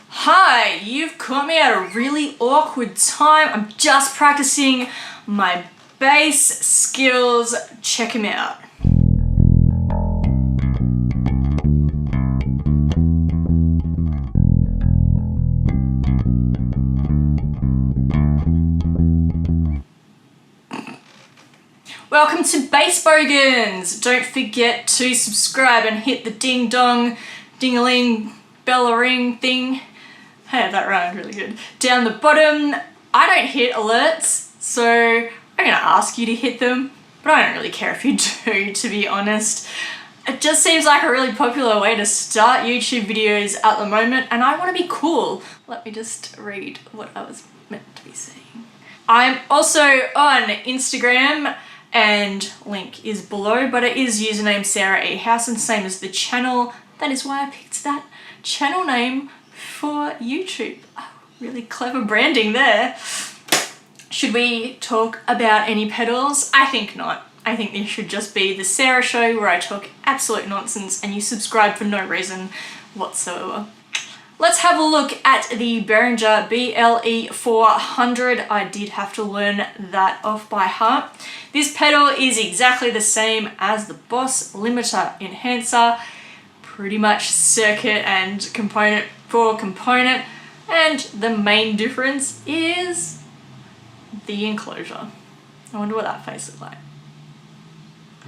Hi, you've caught me at a really awkward time. I'm just practicing my bass skills. Check them out. Welcome to Bass Bogans! Don't forget to subscribe and hit the ding dong, ding-a-ling, bell-a-ring thing. Hey, that rhymed really good. Down the bottom. I don't hit alerts, so I'm gonna ask you to hit them, but I don't really care if you do, to be honest. It just seems like a really popular way to start YouTube videos at the moment, and I want to be cool. Let me just read what I was meant to be saying. I'm also on Instagram, and link is below, but it is username Sarah E. Howson, same as the channel. That is why I picked that channel name for YouTube. Oh, really clever branding there. Should we talk about any pedals? I think not. I think this should just be the Sarah show where I talk absolute nonsense and you subscribe for no reason whatsoever. Let's have a look at the Behringer BLE400. I did have to learn that off by heart. This pedal is exactly the same as the Boss limiter enhancer, pretty much circuit and component for component, and the main difference is the enclosure. I wonder what that face looks like.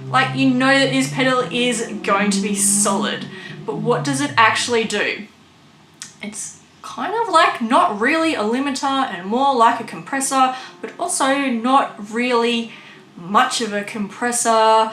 Like, you know that this pedal is going to be solid, but what does it actually do? It's kind of like not really a limiter and more like a compressor, but also not really much of a compressor.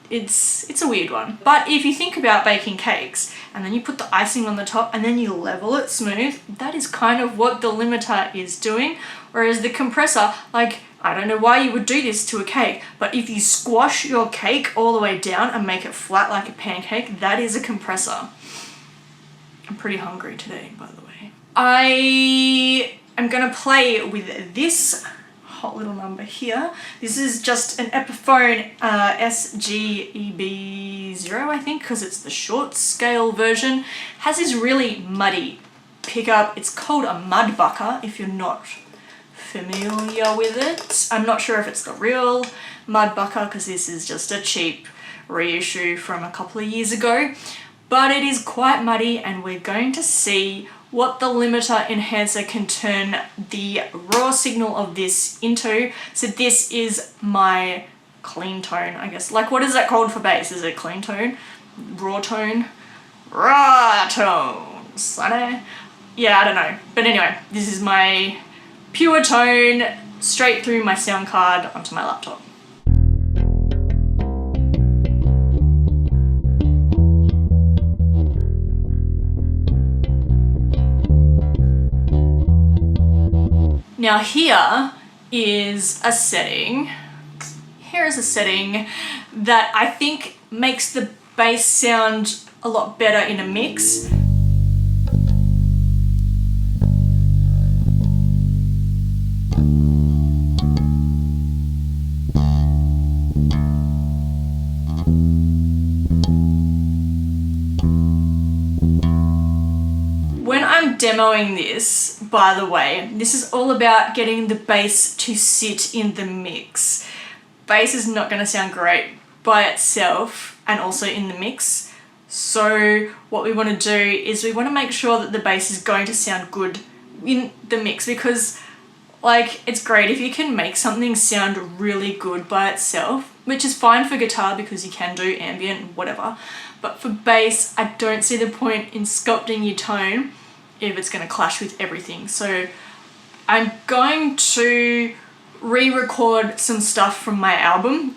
It's a weird one. But if you think about baking cakes and then you put the icing on the top and then you level it smooth, that is kind of what the limiter is doing. Whereas the compressor, like, I don't know why you would do this to a cake, but if you squash your cake all the way down and make it flat like a pancake, that is a compressor. I'm pretty hungry today, by the way. I am gonna play with this hot little number here. This is just an Epiphone SGEB0, I think, because it's the short scale version. Has this really muddy pickup. It's called a mudbucker if you're not familiar with it. I'm not sure if it's the real mudbucker because this is just a cheap reissue from a couple of years ago. But it is quite muddy and we're going to see what the limiter enhancer can turn the raw signal of this into. So this is my clean tone, I guess. Like, what is that called for bass? Is it clean tone? Raw tone? Raw tones. I don't know. Yeah, I don't know. But anyway, this is my pure tone straight through my sound card onto my laptop. Now here is a setting, that I think makes the bass sound a lot better in a mix. When I'm demoing this, by the way, this is all about getting the bass to sit in the mix. Bass is not going to sound great by itself and also in the mix. So what we want to do is we want to make sure that the bass is going to sound good in the mix, because like, it's great if you can make something sound really good by itself, which is fine for guitar because you can do ambient, whatever. But for bass, I don't see the point in sculpting your tone if it's going to clash with everything. So I'm going to re-record some stuff from my album,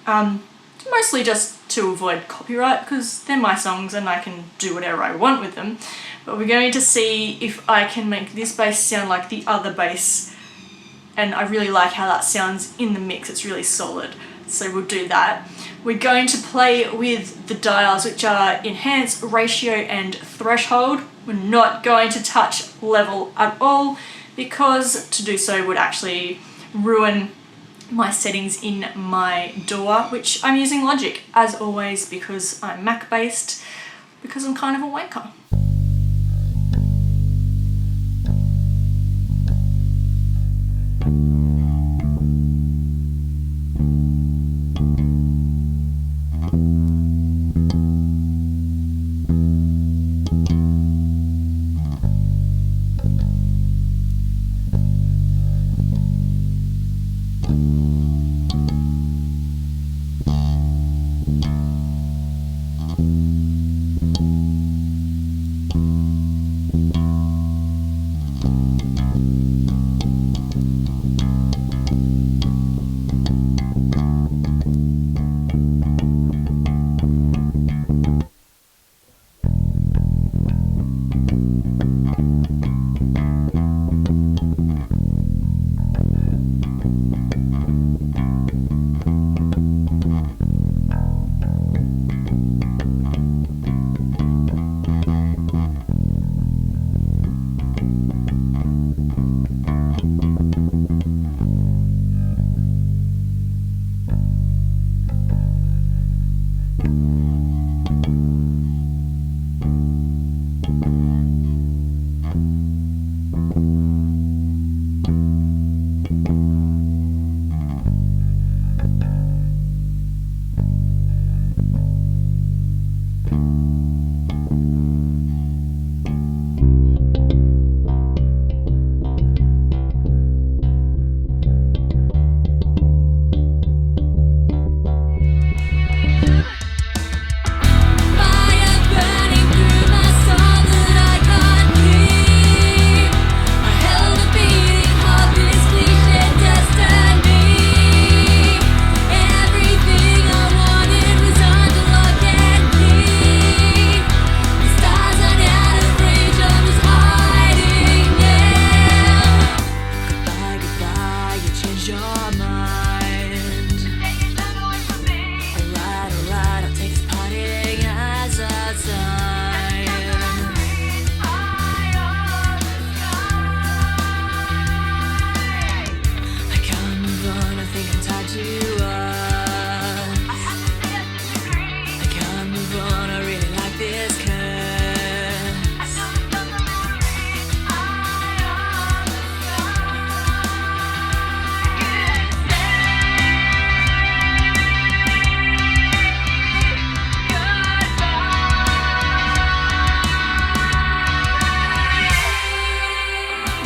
mostly just to avoid copyright because they're my songs and I can do whatever I want with them. But we're going to see if I can make this bass sound like the other bass, and I really like how that sounds in the mix. It's really solid. So we'll do that. We're going to play with the dials, which are enhance, ratio and threshold. We're not going to touch level at all because to do so would actually ruin my settings in my DAW, which I'm using Logic as always because I'm Mac based, because I'm kind of a wanker.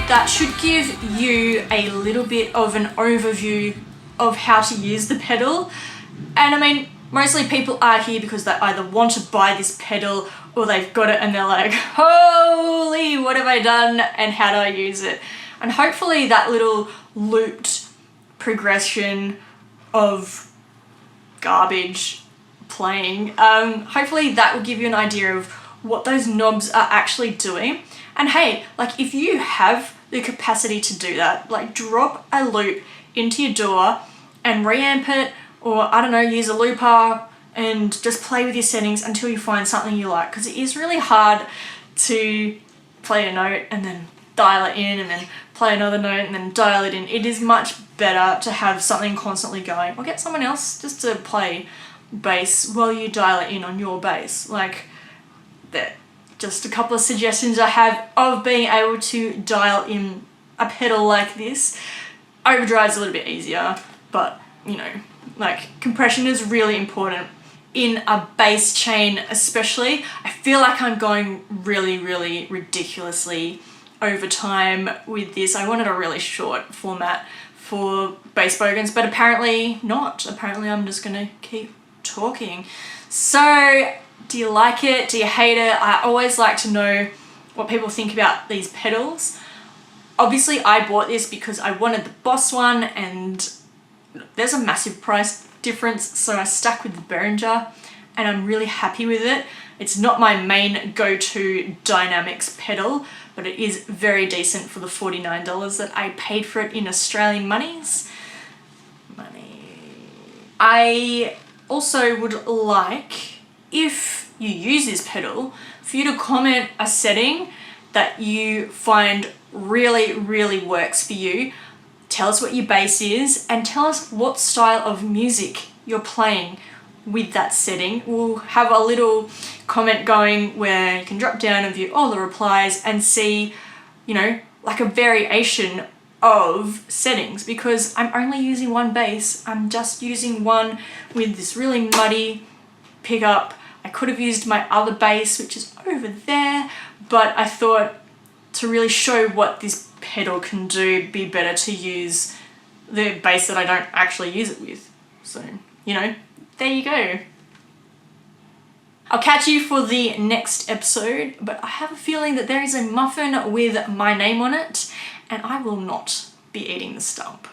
That should give you a little bit of an overview of how to use the pedal. And I mean, mostly people are here because they either want to buy this pedal or they've got it and they're like, holy, what have I done and how do I use it? And hopefully that little looped progression of garbage playing, hopefully that will give you an idea of what those knobs are actually doing. And hey, like if you have the capacity to do that, like drop a loop into your DAW and reamp it, or I don't know, use a looper and just play with your settings until you find something you like, because it is really hard to play a note and then dial it in and then play another note and then dial it in. It is much better to have something constantly going, or get someone else just to play bass while you dial it in on your bass. Like that. Just a couple of suggestions I have of being able to dial in a pedal like this. Overdrive's a little bit easier, but you know, like compression is really important in a bass chain especially. I feel like I'm going really, really ridiculously over time with this. I wanted a really short format for bass bogans, but apparently not. Apparently I'm just gonna keep talking. So, do you like it? Do you hate it? I always like to know what people think about these pedals. Obviously I bought this because I wanted the Boss one and there's a massive price difference, so I stuck with the Behringer and I'm really happy with it. It's not my main go-to dynamics pedal, but it is very decent for the $49 that I paid for it in Australian monies. I also would like, if you use this pedal, for you to comment a setting that you find really, really works for you tell us what your bass is, and tell us what style of music you're playing with that setting. We'll have a little comment going where you can drop down and view all the replies and see, you know, like a variation of settings, because I'm only using one bass. I'm just using one with this really muddy pickup. I could have used my other bass, which is over there, but I thought to really show what this pedal can do, it'd be better to use the bass that I don't actually use it with. So, you know, there you go. I'll catch you for the next episode, but I have a feeling that there is a muffin with my name on it, and I will not be eating the stump.